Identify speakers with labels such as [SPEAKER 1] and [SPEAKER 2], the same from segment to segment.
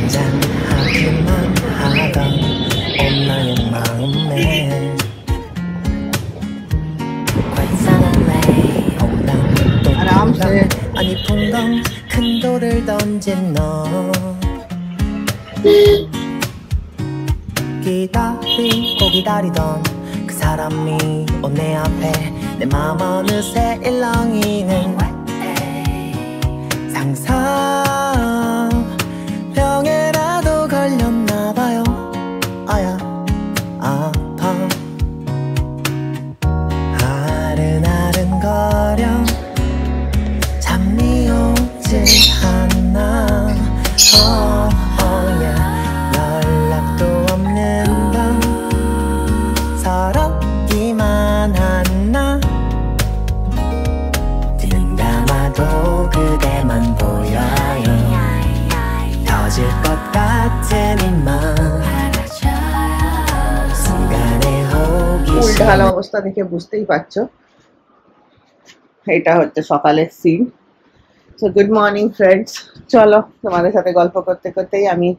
[SPEAKER 1] 잔잔하기만 하던 엄마의 마음에 quite suddenly 퐁당 또 퐁당 아니 퐁당 큰 돌을 던진 너 기다리고 기다리던 그 사람이 온 내 앞에 내 맘 어느새 일렁이는 상상병에라도 걸렸나봐요. 아야 아파 아른아른거려 잠이 오지 않아. 연락도 없는 건 서럽기만 한나. 눈 감아도 그대만 보여요. 터질 것 같은 이만 순간의
[SPEAKER 2] উল্টালা অবস্থা দেখে বুঝতেই পারছো এটা হচ্ছে সকালের scene. So good morning friends, চলো তোমাদের সাথে গল্প করতে করতেই আমি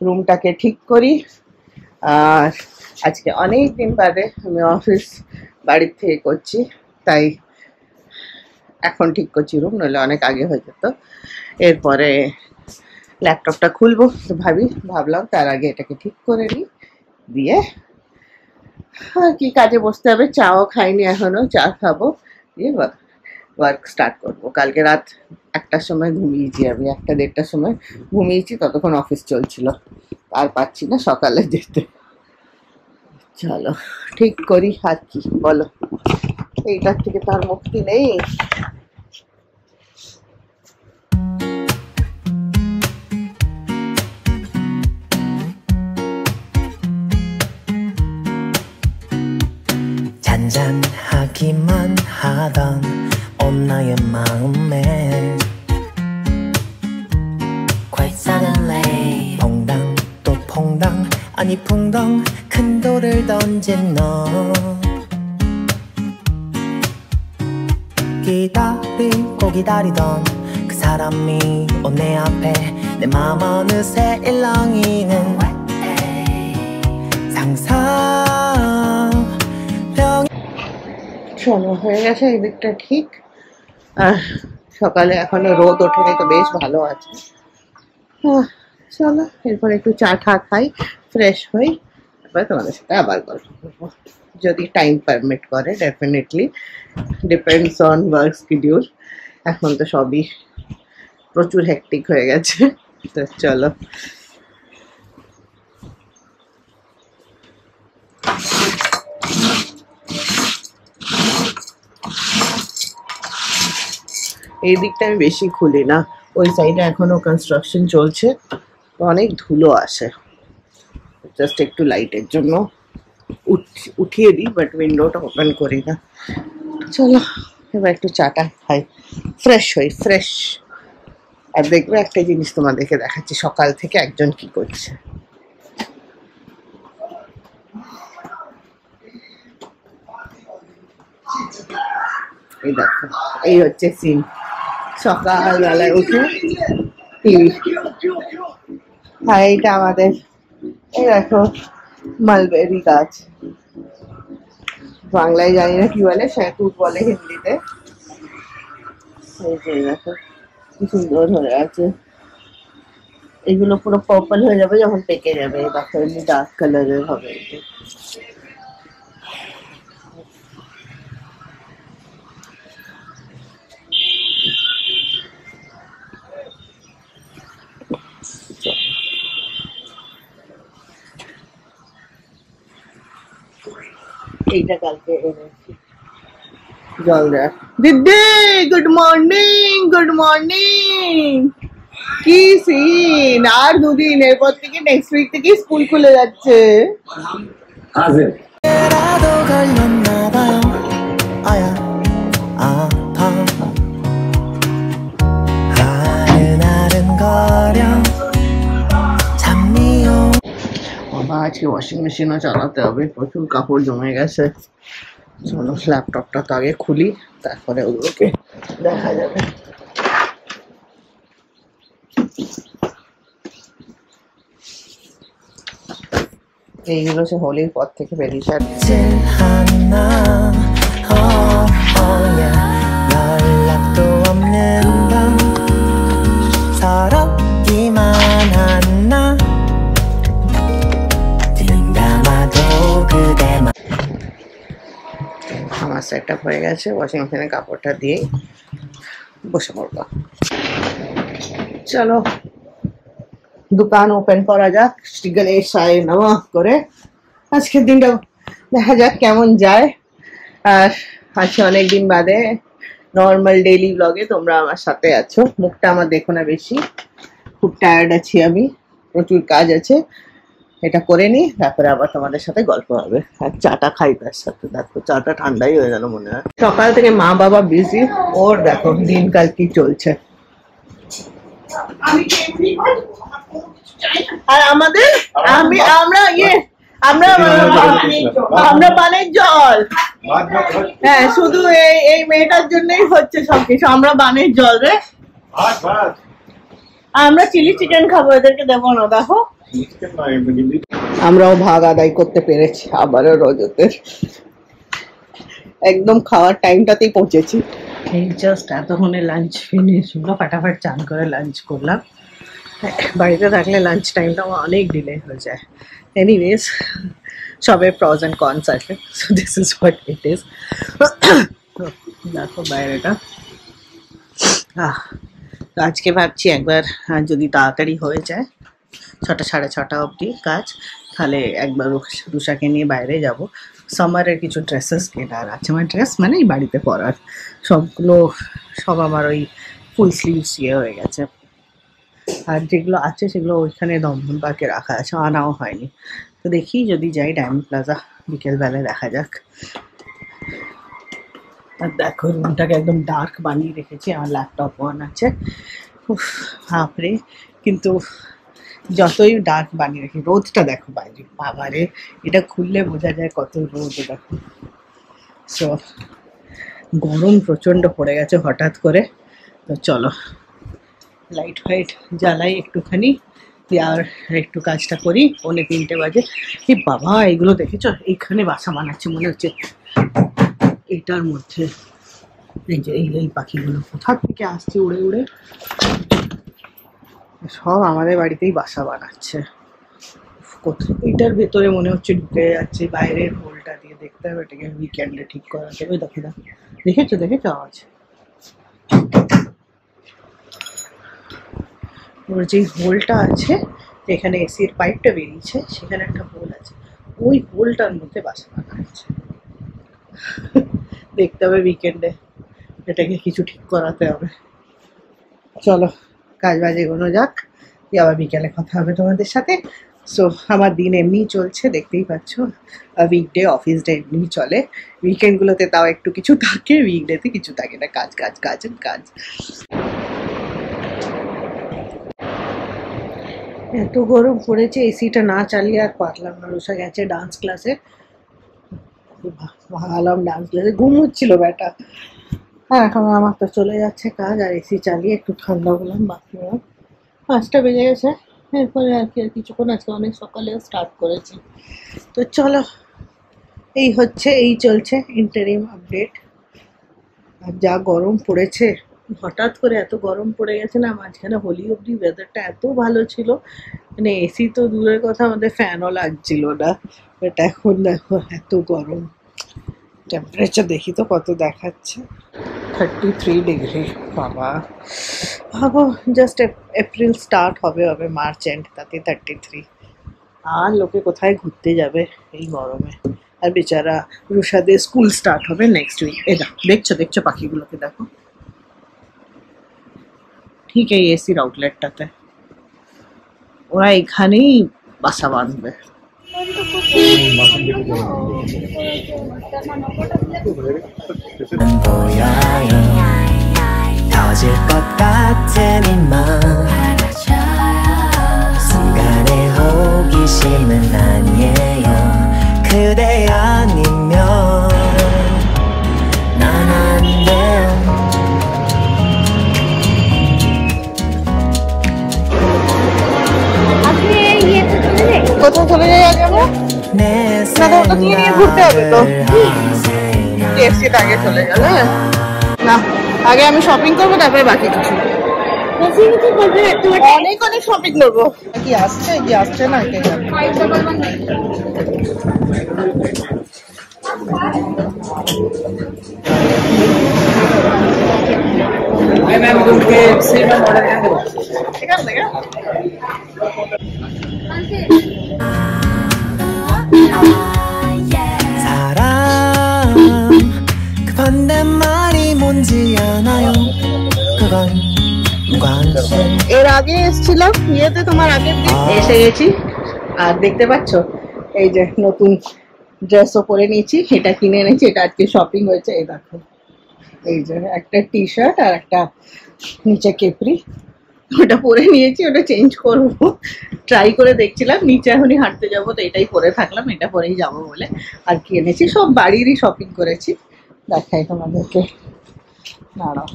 [SPEAKER 2] রুমটাকে ঠিক করি। আর আজকে অনেক দিন বাদে আমি অফিস বাড়ির থেকে করছি, তাই এখন ঠিক করছি রুম, নইলে অনেক আগে হয়ে যেত। এরপরে ল্যাপটপটা খুলবো, তো ভাবলাম তার আগে এটাকে ঠিক করে নিই, দিয়ে আর কি কাজে বসতে হবে। চাও খাইনি এখনো, চা খাবো, দিয়ে ওয়ার্ক স্টার্ট করবো। কালকে রাত 1টার সময় ঘুমিয়েছি, আমি 1টা-1:30টার সময় ঘুমিয়েছি, ততক্ষণ অফিস চলছিল, আর পাচ্ছি না সকালে যেতে। চলো ঠিক করি, আর কি বলো, এইটার থেকে তার মুক্তি নেই।
[SPEAKER 1] 잔잔하기만 하던 엄마의 마음에 quite suddenly 퐁당 또 퐁당 아니 퐁당 큰 돌을 던진 너 기다리고 기다리던 그 사람이 온 내 앞에 내 맘 어느새 일렁이는 상상
[SPEAKER 2] চলো হয়ে গেছে এই দিকটা ঠিক। আর সকালে এখনো রোদ ওঠেনি, তো বেশ ভালো আছে। চলো এরপর একটু চা খাই, ফ্রেশ হই, তারপরে তোমাদের সাথে আবার গল্প করবো, যদি টাইম পারমিট করে। Definitely depends on work schedule. এখন তো সবই প্রচুর হেক্টিক হয়ে গেছে। তো চলো এই দিকটা আমি বেশি খুলি না, ওই সাইডে এখনো কনস্ট্রাকশন চলছে, তো অনেক ধুলো আসে। জাস্ট একটু লাইটের জন্য উঠিয়ে দিই, বাট উইন্ডোটা ওপেন করি না। চলো এবার একটু চাটা খাই, ফ্রেশ হই, ফ্রেশ। আর দেখবে একটা জিনিস তোমাদেরকে দেখাচ্ছি সকাল থেকে একজন কি করছে। এই দেখো, এই হচ্ছে সিন সকালবেলায় উঠে টিভি। আর এইটা আমাদের, এই দেখো মালবেরি গাছ, বাংলায় জানি না কি বলে, শেতুত বলে হিন্দিতে। এই যে দেখো কি সুন্দর হয়ে আছে। এগুলো পুরো পার্পল হয়ে যাবে যখন পেকে যাবে, দেখো এমনি ডার্ক কালারের হবে। এইটা কালকে এনেছি জল দেয়া। দিদি গুড মর্নিং, গুড মর্নিং। কি সিন! আর দুদিন, এরপর থেকে নেক্সট উইক থেকে স্কুল খুলে যাচ্ছে। আজকে ওয়াশিং মেশিনও চালাতে হবে, প্রচুর কাপড় জমে গেছে। চলো ল্যাপটপটা তো আগে খুলি, তারপরে ওগুলোকে দেখা যাবে। এইগুলো সে হোলির পর থেকে বেরিয়েছে।
[SPEAKER 1] 연락도 없는 밤 서럽기만 한 나 눈 감아도 그대만
[SPEAKER 2] আমার সেট আপ হয়ে গেছে, ওয়াশিং মেশিনে কাপড়টা দিয়ে বসে পড়বো। চলো দোকান ওপেন করা যাক, শ্রী গণেশায় নমঃ করে আজকের দিনটা দেখা যাক কেমন যায়। আর আজকে অনেকদিন বাদে নর্মাল ডেইলি ব্লগে তোমরা আমার সাথে আছো। মুখটা আমার দেখো না বেশি, খুব টায়ার্ড আছি আমি, প্রচুর কাজ আছে। এটা করে নি, তারপরে আবার তোমাদের সাথে গল্প হবে। আর চাটা খাই তার সাথে। দেখো চাটা ঠান্ডাই হয়ে গেল মনে হয়। সকাল থেকে মা বাবা বিজি, ওর দেখো দিনকাল কি চলছে। আর আমাদের আমরা পানের জল, হ্যাঁ শুধু এই মেয়েটার জন্যই হচ্ছে সবকিছু। আমরা বানের জল রে, আমরা চিলি চিকেন খাবো, এদেরকে দেবো না। দেখো আমরাও ভাগ আদায় করতে পেরেছি আবারও রজতের। একদম খাওয়ার টাইমটাতেই পৌঁছেছি। এই জাস্ট এতক্ষণে লাঞ্চ ফিনিশ হলো, ফাটাফাট চান করে লাঞ্চ করলাম। বাড়িতে থাকলে লাঞ্চ টাইমটা অনেক ডিলে হয়ে যায়। এনিওয়েজ সবের প্রস অ্যান্ড কনস আছে, so this is what it is. দেখো বাইরেটা। আজকে ভাবছি একবার যদি তাড়াতাড়ি হয়ে যায়, 6টা সাড়ে 6টা অবধি কাজ, তাহলে একবার রুষাকে নিয়ে বাইরে যাব। সামারের কিছু ড্রেসেস কেনার আছে, আমার ড্রেস মানে এই বাড়িতে পরার সবগুলো, সব আমার ওই ফুল স্লিভস হয়ে গেছে। আর যেগুলো আছে সেগুলো ওইখানে দমদম পার্কে রাখা আছে, আনাও হয়নি। তো দেখি যদি যাই ডায়মন্ড প্লাজা, বিকেলবেলায় দেখা যাক। আর দেখো রুমটাকে একদম ডার্ক বানিয়ে রেখেছি, আমার ল্যাপটপ অন আছে। বাপরে, কিন্তু যতই ডার্ক বানিয়ে রাখি, রোদটা দেখো বাইরে, বাবারে এটা খুললে বোঝা যায় কত রোদ। দেখো সো গরম প্রচণ্ড পড়ে গেছে হঠাৎ করে। তো চলো লাইট ফাইট জ্বালাই একটুখানি, আর একটু কাজটা করি। 2:45 বাজে। এই বাবা এগুলো দেখেছো, এইখানে বাসা বানাচ্ছে মনে হচ্ছে এটার মধ্যে। এই যে এই পাখিগুলো কোথা থেকে আসছে উড়ে উড়ে, সব আমাদের বাড়িতেই বাসা বানাচ্ছে। এটার ভেতরে মনে হচ্ছে ঢুকে যাচ্ছে, বাইরের হোলটা দিয়ে। দেখতে হবে এটাকে উইকেন্ডে ঠিক করা যাবে। দেখেছো আওয়াজ? ওর যে হোলটা আছে, এখানে এসির পাইপটা বেরিয়েছে, সেখানে একটা হোল আছে, ওই হোলটার মধ্যে বাসা বানাচ্ছে। দেখতে হবে উইকেন্ডে এটাকে কিছু ঠিক করাতে হবে। চলো কাজ বাজে এগোনো যাক, আবার বিকেলে কথা হবে তোমাদের সাথে। সো আমার দিন এমনি চলছে, দেখতেই পাচ্ছ। উইকডে অফিস ডে এমনি চলে, উইকেন্ডগুলোতে তাও একটু কিছু থাকে, উইকডেতে কিছু থাকে না, কাজ কাজ কাজ কাজ। এত গরম পড়েছে, এসিটা না চালিয়ে আর পারলাম না। রুষা গেছে ডান্স ক্লাসে, ভাগালাম ডান্স ক্লাসে, ঘুম হচ্ছিল বেটা। হ্যাঁ এখন আমার তো চলে যাচ্ছে কাজ, আর এসি চালিয়ে একটু ঠান্ডা হলাম। বাকি 5টা বেজে গেছে, এরপরে আর কি আর কিছুক্ষণ, আজকে অনেক সকালেও স্টার্ট করেছি। তো চলো এই হচ্ছে, এই চলছে ইন্টারিম আপডেট। আর যা গরম পড়েছে, হঠাৎ করে এত গরম পড়ে গেছে না। মাঝখানে হোলি অবধি ওয়েদারটা এত ভালো ছিল, মানে এসি তো দূরের কথা, আমাদের ফ্যানও লাগছিল না। বাট এখন দেখো এত গরম। টেম্পারেচার দেখি তো কত দেখাচ্ছে, 33 ডিগ্রি। বাবা ভাবো, জাস্ট এপ্রিল স্টার্ট হবে মার্চ এন্ড, তাতে 33। আর লোকে কোথায় ঘুরতে যাবে এই গরমে। আর বেচারা রুষাদের স্কুল স্টার্ট হবে নেক্সট উইক। দেখছো পাখিগুলোকে দেখো, ঠিক এই এসির আউটলেটটাতে ওরা এখানেই বাসা বাঁধবে।
[SPEAKER 1] 터질 것 같은 이 맘 순간의 호기심은 아니에요. 그대 아니면 난 안 돼요.
[SPEAKER 2] কোথায় চলে যাই আজ আমরা?
[SPEAKER 1] না তো ওটা নিয়ে ঘুরতে হবে তো।
[SPEAKER 2] KFC টা আগে চলে গেল। না আগে আমি শপিং করবো তারপরে বাকি কিছু। অনেক অনেক শপিং করবো। কি আসছে কি আসছে না কে জানে।
[SPEAKER 3] मैम उनके से मैं ऑर्डर करेंगे
[SPEAKER 2] এখান থেকে
[SPEAKER 1] 사람 그 반대말이 뭔지 아나요? 그건 관심
[SPEAKER 2] এর আগে এসেছিলাম ইয়েতে তোমার আগের দিন এসে গেছি আর দেখতে পাচ্ছ এই যে নতুন ড্রেসও পরে নিয়েছি। এটা কিনে এনেছি, এটা আজকে শপিং হয়েছে। এই দেখো এই যে একটা টি শার্ট আর একটা নিচে কেপরি, ওটা পরে নিয়েছি। ওটা চেঞ্জ করবো, ট্রাই করে দেখছিলাম। নিচে এখনই হাঁটতে যাবো তো এটাই পরে থাকলাম, এটা পরেই যাবো বলে। আর কি এনেছি সব বাড়িরই শপিং করেছি, দেখাই তোমাদেরকে। দাঁড়াও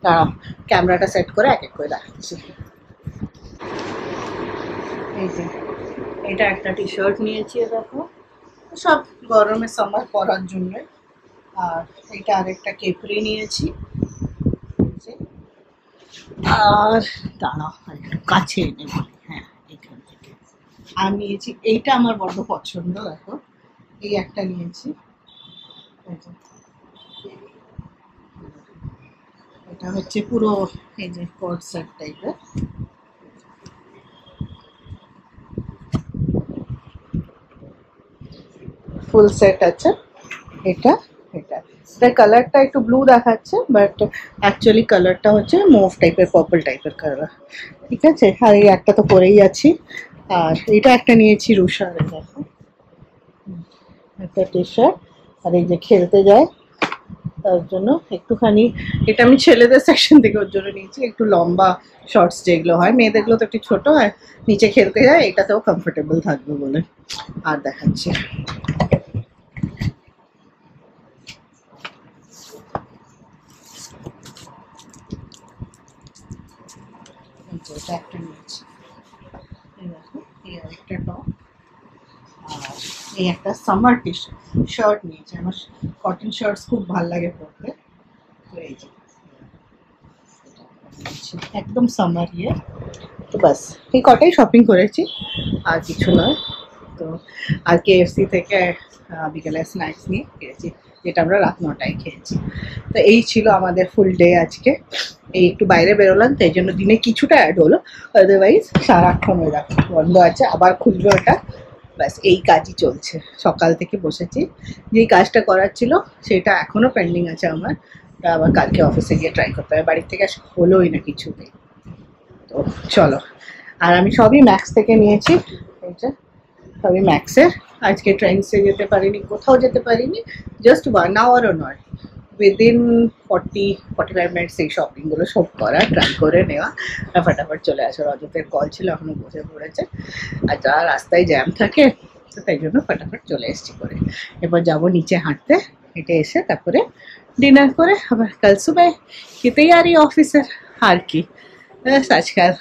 [SPEAKER 2] দাঁড়াও ক্যামেরাটা সেট করে এক এক করে দেখাচ্ছি। এই যে এটা একটা টি শার্ট নিয়েছি, দেখো সব গরমে সামার পরার জন্য। আর এটা আরেকটা কেপরি নিয়েছি। আর দাঁড়াও একটু কাছে এনে বলি, হ্যাঁ এখান থেকে। আর নিয়েছি এইটা আমার বড্ড পছন্দ, দেখো এই একটা নিয়েছি। এটা হচ্ছে পুরো এই যে কোট সেট টাইপের। ফুল সেট আছে এটা। এটা এটার কালারটা একটু ব্লু দেখাচ্ছে, বাট অ্যাকচুয়ালি কালারটা হচ্ছে মুভ টাইপের, পার্পল টাইপের কালার। ঠিক আছে, আর এই একটা তো পরেই আছি। আর এটা একটা নিয়েছি রুশার, দেখো একটা টি শার্ট। আর এই যে খেলতে যায় তার জন্য একটুখানি, এটা আমি ছেলেদের সেকশন থেকে ওর জন্য নিয়েছি। একটু লম্বা শর্টস যেগুলো হয়, মেয়েদেরগুলো তো একটু ছোট হয়, নিচে খেলতে যায়, এটাতেও কমফোর্টেবল থাকবে বলে। আর দেখাচ্ছি এটা একটা নিয়েছি, এই দেখো এই একটা টপ। আর এই একটা সামার টি শার্ট নিয়েছি, আমার কটন শার্টস খুব ভালো লাগে পরতে। তো এই যে একদম সামার ইয়ে। তো বাস এই কটাই শপিং করেছি, আর কিছু নয়। তো আর KFC থেকে বিকেলে স্ন্যাক্স নিয়ে খেয়েছি, যেটা আমরা রাত 9টায় খেয়েছি। তো এই ছিল আমাদের ফুল ডে আজকে। এই একটু বাইরে বেরোলাম, তো এই জন্য দিনে কিছুটা অ্যাড হলো, আদারওয়াইজ সারাক্ষণ ওই দেখো বন্ধ আছে, আবার খুলবে ওটা। ব্যাস এই কাজই চলছে, সকাল থেকে বসেছি। যেই কাজটা করার ছিল সেটা এখনো পেন্ডিং আছে আমার, আবার কালকে অফিসে গিয়ে ট্রাই করতে হবে। বাড়ির থেকে হলোই না কিছুতেই। তো চলো, আর আমি সবই ম্যাক্স থেকে নিয়েছি, এই যে সবই ম্যাক্সের। আজকে ট্রেন্ডসে যেতে পারিনি, কোথাও যেতে পারিনি, জাস্ট 1 আওয়ারও নয়, উইদিন 40-45 মিনিটস এই শপিংগুলো সব করা, ট্রাই করে নেওয়া আর ফটাফট চলে আসা। রজতের কল ছিল, এখনো বসে পড়েছে। আর যা রাস্তায় জ্যাম থাকে, তো তাই জন্য ফটাফট চলে এসেছি করে। এবার যাবো নিচে হাঁটতে, হেঁটে এসে তারপরে ডিনার করে আবার কাল সুবে কি তৈয়ারি অফিসের। আর কি আজকাল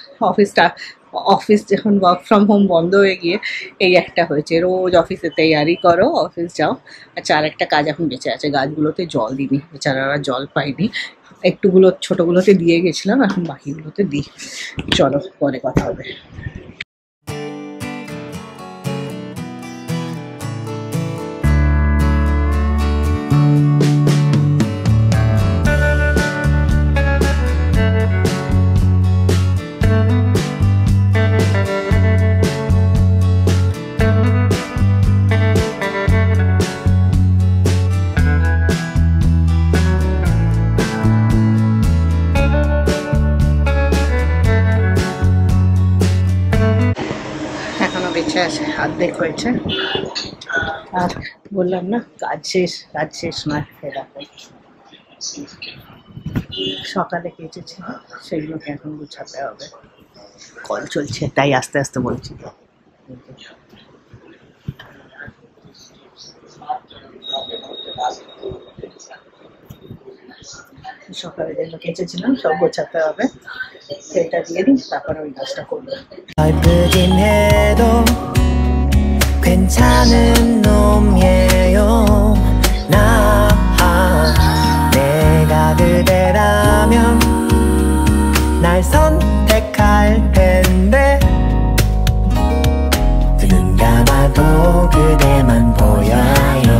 [SPEAKER 2] অফিস যখন ওয়ার্ক ফ্রম হোম বন্ধ হয়ে গিয়ে এই একটা হয়েছে, রোজ অফিসে তৈয়ারি করো, অফিস যাও। আচ্ছা আর একটা কাজ এখন বেঁচে আছে, গাছগুলোতে জল দিইনি, বেচারারা জল পাইনি। একটুগুলো ছোটোগুলোতে দিয়ে গেছিলাম, এখন বাকিগুলোতে দিই। চলো পরে কথা হবে। বেঁচে আছে, অর্ধেক হয়েছে। আর বললাম না কাজ শেষ নয়। সকালে কেচেছিল সেগুলোকে এখন গুছাতে হবে, কল চলছে তাই আস্তে আস্তে বলছি। সকালে যেগুলো কেচেছিলাম সব গোছাতে হবে। সেটা দিয়ে দিই, তারপরে ওই কাজটা করবো।
[SPEAKER 1] 예쁘긴 해도 괜찮은 놈이에요 나 내가 그대라면 날 선택할 텐데 눈 감아도 그대만 보여요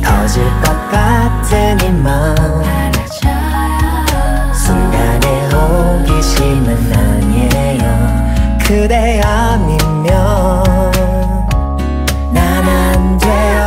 [SPEAKER 1] 터질 것 같은 이맘 순간의 호기심은 아니에요 그대 아니면 난 안 돼요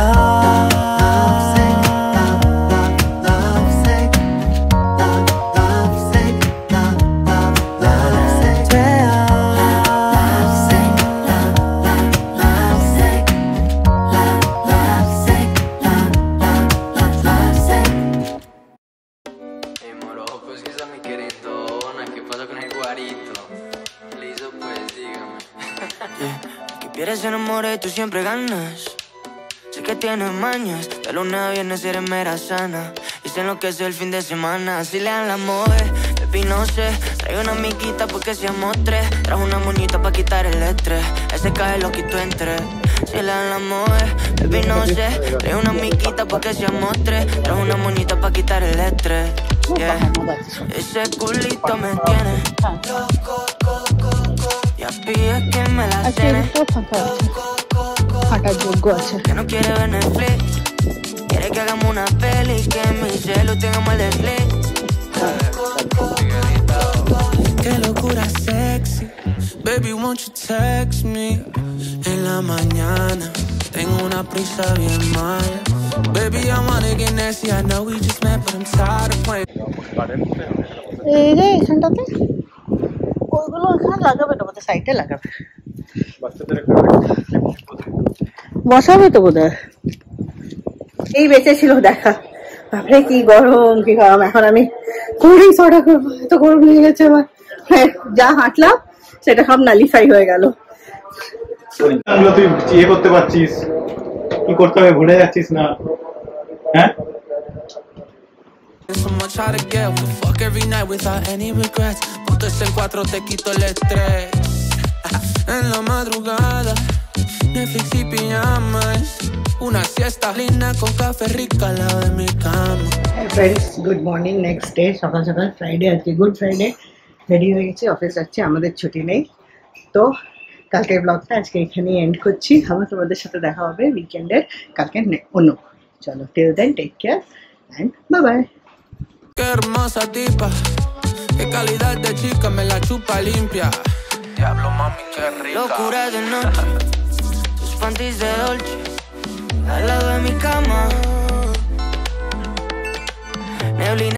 [SPEAKER 4] Que pierdes en amores y tú siempre ganas. Sé que tienes mañas, de lunes a viernes eres mera sana. Y sé lo que es el fin de semana. Si le dan la mover, baby no sé. Trae una amiguita porque seamos tres. Trae una monita pa' quitar el estrés. Ese cae lo quito en tres. Si le dan la mover, baby no sé. Trae una amiguita porque seamos tres. Trae una monita pa' quitar el estrés. Yeah. Ese culito me tiene ya pide que me la cene. Que no quiere ver Netflix, quiere que hagamos una peli, que en mi celu tengamos el Netflix.
[SPEAKER 5] Qué locura sexy, baby won't you text me en la mañana, tengo una prisa bien mala. Baby I wanna get nasty, I know we just met but I'm tired of playing.
[SPEAKER 2] এই যে এখানটাতে ওইগুলো এখানে লাগাবে না, বোধহয় সাইডে লাগাবে, বসাবে তো বোধহয়। এই বেঁচে ছিল দেখা, তারপরে কি গরম কি গরম। এখন আমি কুড়ি ছটা করবো, এত গরম লেগে গেছে আমার। যা হাঁটলাম সেটা সব নালিফাই হয়ে গেল।
[SPEAKER 6] তুই ইয়ে করতে পারছিস, কি করতে হবে ভুলে যাচ্ছিস না, হ্যাঁ?
[SPEAKER 5] So much how to get, we fuck every night without any regrets. Pontes en cuatro, te quito el estrés. En la madrugada, Netflix y pijamas. Una siesta linda con café rica al lado de mi cama.
[SPEAKER 2] Friends, good morning. Next day, সকাল সকাল Friday, আজকে good Friday. Ready হয়ে গেছি, office যাচ্ছি, আমাদের ছুটি নেই। তো কালকের ব্লগটা আজকে এখানেই এন্ড করছি। আবার তোমাদের সাথে দেখা হবে উইকেন্ডের কালকে অন্য। চলো, till then take care and bye bye.
[SPEAKER 5] Qué hermosa tipa, qué calidad de chica, me la chupa limpia. Diablo mami, qué rica.
[SPEAKER 4] Locura de noche, tus panties de Dolce al lado de mi cama. Neblina